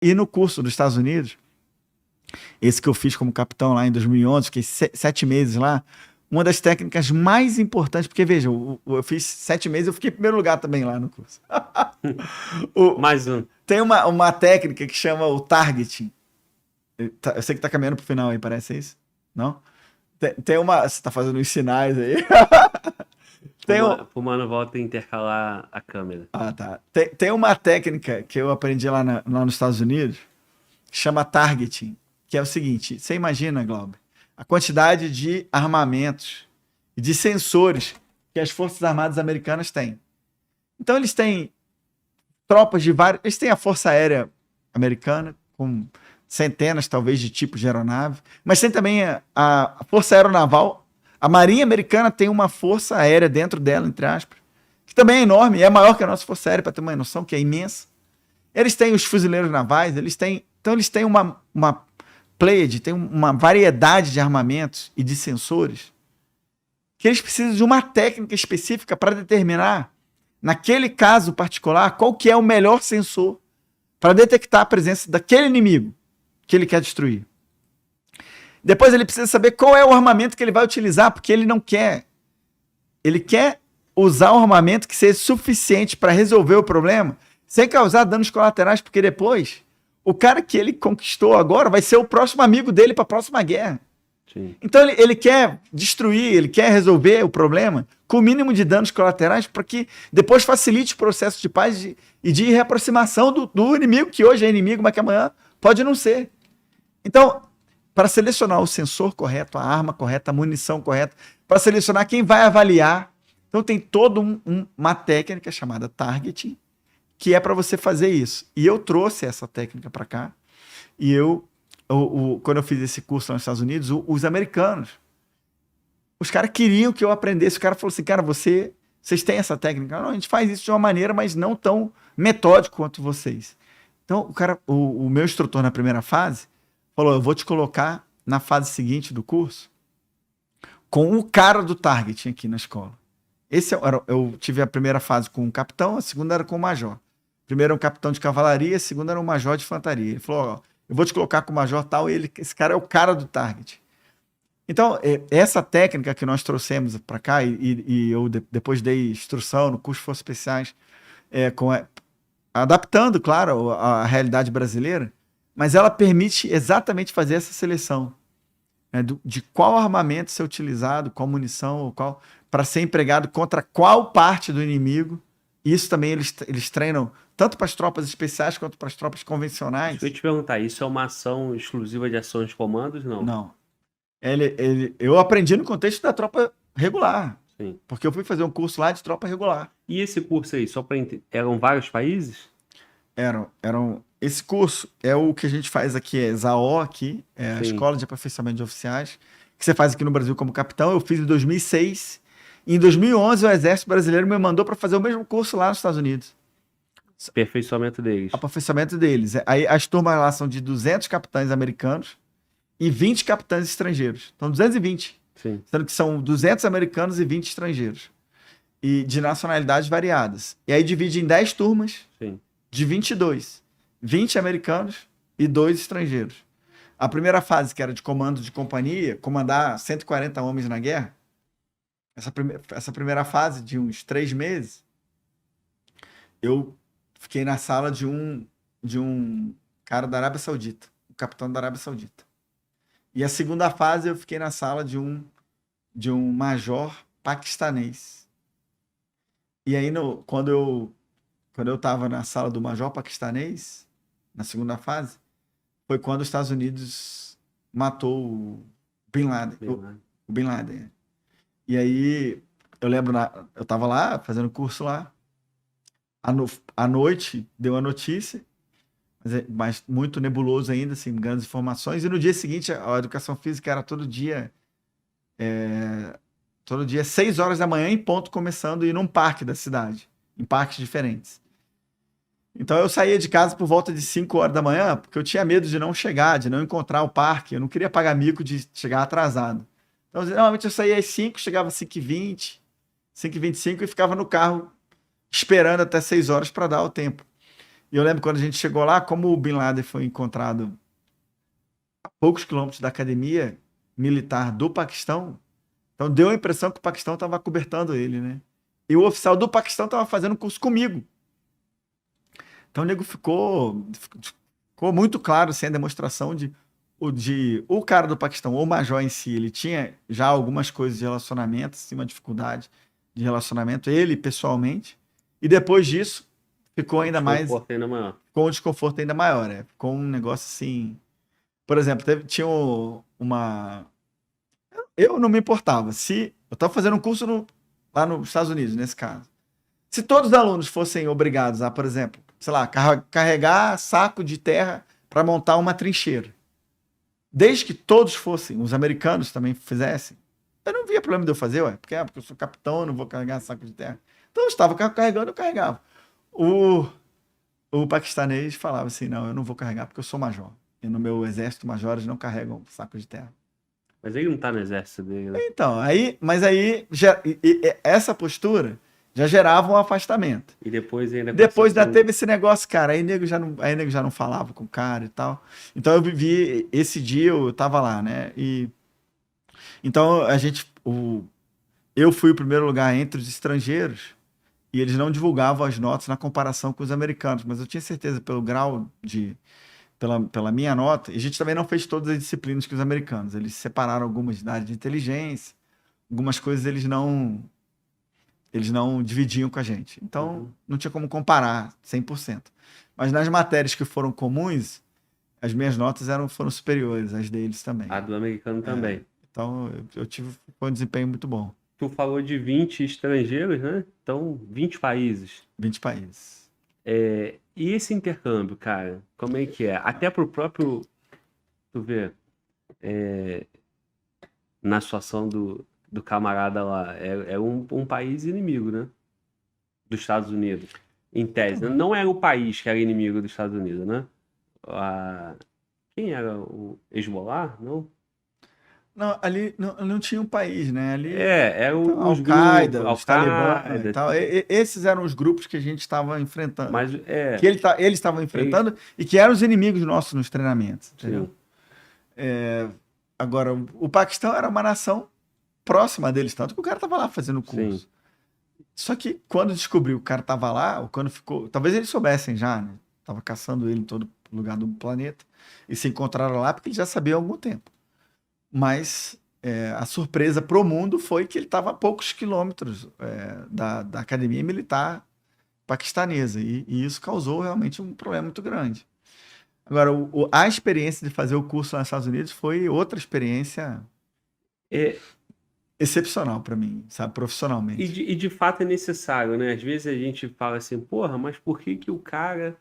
E no curso dos Estados Unidos, esse que eu fiz como capitão lá em 2011, fiquei 7 meses lá, uma das técnicas mais importantes, porque veja, eu fiz 7 meses, eu fiquei em primeiro lugar também lá no curso. Mais um. Tem uma técnica que chama o targeting. Eu sei que tá caminhando pro final aí, parece isso? Não? Tem uma... Você tá fazendo uns sinais aí. O mano volta a intercalar a câmera. Ah, tá. Tem uma técnica que eu aprendi lá nos Estados Unidos, que chama targeting, que é o seguinte, você imagina, Glauber, a quantidade de armamentos e de sensores que as Forças Armadas Americanas têm. Então eles têm tropas de vários... Eles têm a Força Aérea Americana, com centenas, talvez, de tipos de aeronave, mas tem também a Força Aeronaval. A Marinha Americana tem uma força aérea dentro dela, entre aspas, que também é enorme, é maior que a nossa Força Aérea, para ter uma noção, que é imensa. Eles têm os fuzileiros navais, então eles têm uma pleiade, tem uma variedade de armamentos e de sensores que eles precisam de uma técnica específica para determinar, naquele caso particular, qual que é o melhor sensor para detectar a presença daquele inimigo que ele quer destruir. Depois ele precisa saber qual é o armamento que ele vai utilizar, porque ele não quer. Ele quer usar um armamento que seja suficiente para resolver o problema, sem causar danos colaterais, porque depois o cara que ele conquistou agora vai ser o próximo amigo dele para a próxima guerra. Sim. Então ele quer destruir, ele quer resolver o problema com o mínimo de danos colaterais para que depois facilite o processo de paz e de reaproximação do inimigo, que hoje é inimigo, mas que amanhã pode não ser. Então, para selecionar o sensor correto, a arma correta, a munição correta, para selecionar quem vai avaliar. Então tem toda uma técnica chamada targeting, que é para você fazer isso. E eu trouxe essa técnica para cá, e quando eu fiz esse curso lá nos Estados Unidos, os americanos, os caras queriam que eu aprendesse. O cara falou assim, cara, vocês têm essa técnica? Não, a gente faz isso de uma maneira, mas não tão metódico quanto vocês. Então, o meu instrutor na primeira fase falou, eu vou te colocar na fase seguinte do curso com o cara do targeting aqui na escola. Eu tive a primeira fase com o capitão, a segunda era com o major. Primeiro era um capitão de cavalaria, a segunda era um major de infantaria. Ele falou, ó, eu vou te colocar com o major tal, esse cara é o cara do target. Então, essa técnica que nós trouxemos para cá, e eu depois dei instrução no curso de Forças Especiais, adaptando, claro, a realidade brasileira, mas ela permite exatamente fazer essa seleção, né, de qual armamento ser utilizado, qual munição, para ser empregado contra qual parte do inimigo. Isso também eles treinam tanto para as tropas especiais quanto para as tropas convencionais. Deixa eu te perguntar, isso é uma ação exclusiva de ações de comandos, não? Não. Eu aprendi no contexto da tropa regular. Sim. Porque eu fui fazer um curso lá de tropa regular. E esse curso aí, só para eram vários países? Esse curso é o que a gente faz aqui, é ZAO aqui, é a Sim. Escola de Aperfeiçoamento de Oficiais, que você faz aqui no Brasil como capitão. Eu fiz em 2006. E em 2011, o Exército Brasileiro me mandou para fazer o mesmo curso lá nos Estados Unidos. Aperfeiçoamento deles. Aperfeiçoamento deles. Aí as turmas lá são de 200 capitães americanos e 20 capitães estrangeiros. Então, 220. Sim. Sendo que são 200 americanos e 20 estrangeiros. E de nacionalidades variadas. E aí divide em 10 turmas. Sim. De 22. 20 americanos e 2 estrangeiros. A primeira fase, que era de comando de companhia, comandar 140 homens na guerra, essa primeira fase de uns 3 meses, eu fiquei na sala de um cara da Arábia Saudita, o capitão da Arábia Saudita. E a segunda fase eu fiquei na sala de um major paquistanês. E aí, quando eu estava na sala do major paquistanês, na segunda fase, foi quando os Estados Unidos matou o Bin Laden. O Bin Laden. E aí, eu lembro, eu estava lá, fazendo curso lá, à noite deu a notícia, mas muito nebuloso ainda, assim, grandes informações, e no dia seguinte a educação física era todo dia 6 horas da manhã em ponto, começando a ir num parque da cidade, em parques diferentes. Então eu saía de casa por volta de 5 horas da manhã, porque eu tinha medo de não chegar, de não encontrar o parque, eu não queria pagar mico de chegar atrasado. Então, normalmente eu saía às 5, chegava às 5h20, 5h25 e ficava no carro esperando até 6 horas para dar o tempo. E eu lembro quando a gente chegou lá, como o Bin Laden foi encontrado a poucos quilômetros da academia militar do Paquistão, então deu a impressão que o Paquistão estava cobertando ele, né? E o oficial do Paquistão estava fazendo curso comigo. Então o nego ficou muito claro, assim, a demonstração de o cara do Paquistão, ou o major em si, ele tinha já algumas coisas de relacionamento, assim, uma dificuldade de relacionamento, ele pessoalmente, e depois disso ficou ainda mais, Desconforto ainda maior. ficou um desconforto ainda maior, ficou um negócio assim, por exemplo, tinha uma, eu não me importava, se eu estava fazendo um curso lá nos Estados Unidos, nesse caso, se todos os alunos fossem obrigados a, por exemplo, sei lá, carregar saco de terra para montar uma trincheira, desde que todos fossem, os americanos também fizessem, eu não via problema de eu fazer, porque eu sou capitão, eu não vou carregar saco de terra. Então eu estava carregando, eu carregava. O paquistanês falava assim, não, eu não vou carregar porque eu sou major. E no meu exército, majores não carregam saco de terra. Mas ele não tá no exército dele, né? Então, mas aí essa postura já gerava um afastamento. E depois ainda... Depois ainda teve esse negócio, cara, aí nego já não falava com o cara e tal. Então eu vivi, esse dia eu tava lá, né? Então eu fui o primeiro lugar entre os estrangeiros e eles não divulgavam as notas na comparação com os americanos, mas eu tinha certeza pelo grau pela minha nota, e a gente também não fez todas as disciplinas que os americanos, eles separaram algumas da área de inteligência, algumas coisas eles não dividiam com a gente. Então, não tinha como comparar 100%. Mas nas matérias que foram comuns, as minhas notas foram superiores às deles também. A do americano também. Então, foi um desempenho muito bom. Tu falou de 20 estrangeiros, né? Então, 20 países. 20 países. E esse intercâmbio, cara, como é que é? Até pro próprio, tu vê, na situação do camarada lá, é um país inimigo, né? Dos Estados Unidos, em tese. Não era o país que era inimigo dos Estados Unidos, né? Quem era o Hezbollah? Não? Não, ali não tinha um país, né? Ali Era os Al-Qaeda, grupos, os Talibã Al-Qaeda. e tal. Esses eram os grupos que a gente estava enfrentando. Mas que eles estavam enfrentando e que eram os inimigos nossos nos treinamentos. Entendeu? Agora, o Paquistão era uma nação próxima deles, tanto que o cara estava lá fazendo o curso. Sim. Só que quando descobriu que o cara estava lá, ou quando ficou. Talvez eles soubessem já, né? Tava caçando ele em todo lugar do planeta. E se encontraram lá porque eles já sabiam há algum tempo. Mas a surpresa pro mundo foi que ele estava a poucos quilômetros da academia militar paquistanesa. E isso causou realmente um problema muito grande. Agora, a experiência de fazer o curso lá nos Estados Unidos foi outra experiência excepcional para mim, sabe, profissionalmente. E de fato é necessário, né? Às vezes a gente fala assim, porra, mas por que o cara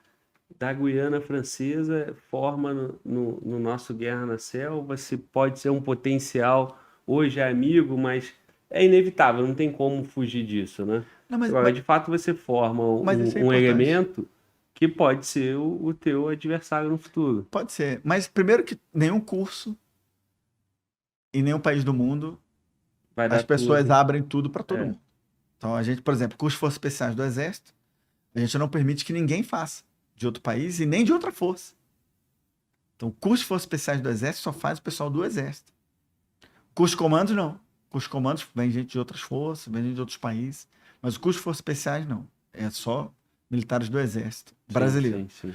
da Guiana Francesa forma no nosso Guerra na Selva? Se pode ser um potencial, hoje é amigo, mas é inevitável, não tem como fugir disso, né? Não, Agora, de fato, você forma um elemento que pode ser o teu adversário no futuro. Pode ser, mas primeiro que nenhum curso em nenhum país do mundo as pessoas abrem tudo para todo mundo. Então a gente, por exemplo, curso de Forças Especiais do Exército, a gente não permite que ninguém faça de outro país e nem de outra força. Então o curso de Forças Especiais do Exército só faz o pessoal do Exército. Curso de comandos não. Curso de comandos vem gente de outras forças, vem gente de outros países, mas o curso de Forças Especiais não. É só militares do Exército brasileiro. Sim.